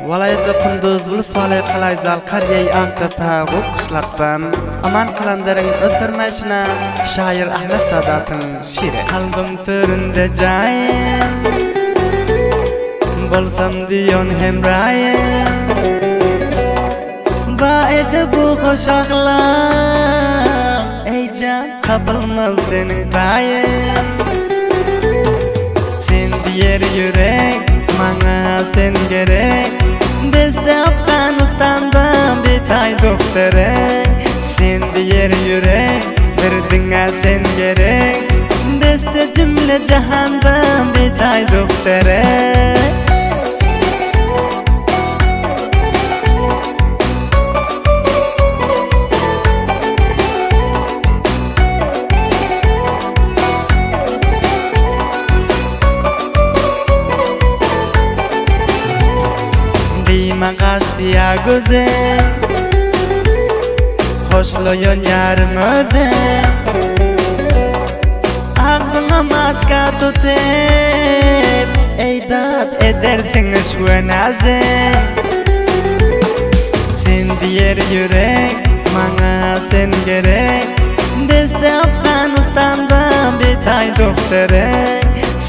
Walayda Kunduz bulus walay qalayzal Qariyay Antapa qışlaqdan aman qalandaring ösürmäşine şair Ahmet Sadat'ın şiiri. Qalbim töründe jayim bolsam diyon hemrayim Baede bu hoş ahlak ey can tapılmaz senin tayim Sen diyer yürek mana sen gerek Bizde Afganistan'dan bir tay doktorek Sen diyer yürek birdinga sen gerek Bizde cümle cahandan bir tay doktorek Dima kaçtı ya gözüm Hoşluyor yarım ödüm Ağzına maska tutup Eydat edersin şu nazım Sen diyer yürek Bana sen gerek Bizde Afganistan'dan bir tay doktorek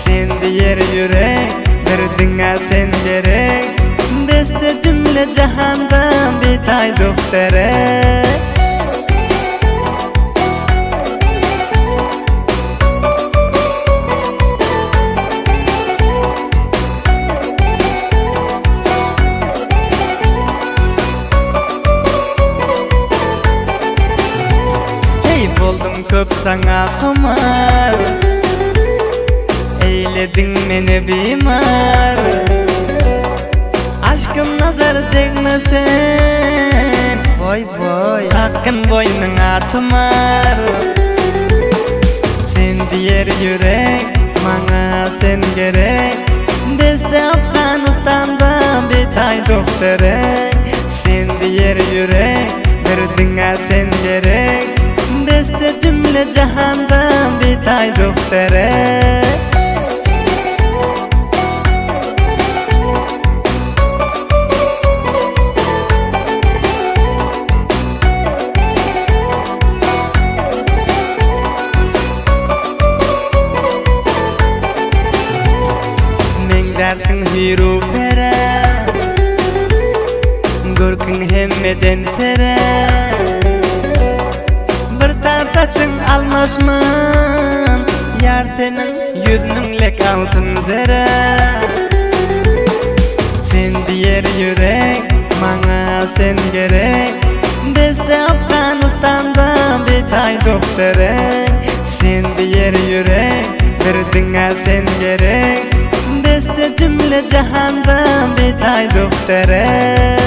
Sen diyer yürek Birdinga sen gerek Bizde cümle cahandan bir tay doktorek Hey buldum köp sana kumar Eyledin meni bimar Aşkım nazar değmesin Boy boy Hakkın boynuna tımar Sen diyer yürek Bana sen gerek Bizde Afganistan'dan bir tay doktorek Sen diyer yürek Birdinga sen gerek Bizde cümle cahandan bir tay doktorek Dersin hiru pere Görkün hemmeden sere Bir tartaçın almasmın Yar senin yüzünün lek altın zere Sen diyer yürek Bana sen gerek Bizde Afganistan'dan bir tay doktorek Sen diyer yürek Birdinga sen gerek Bizde cümle cahandan bir tay doktorek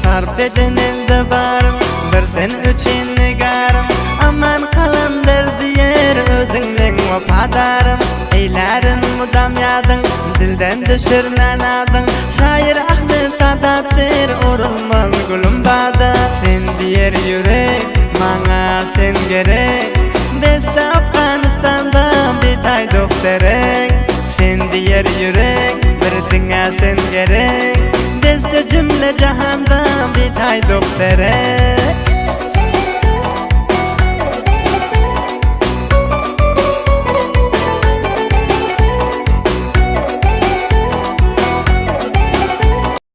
Sarp eden elde varım Bir sen üçün nigarım Aman kalandır diyer özünden vafadarım Eylerin mudam yadın Dilden düşürmen adın Şair Ahmet Sadat'tir Urulmaz gülüm bağda Sen diyer yürek Bana sen gerek Bizde Afganistan'dan bir tay doktorek Sen diyer yürek Birdinga sen gerek Bizde cümle cahandan bir tay doktorek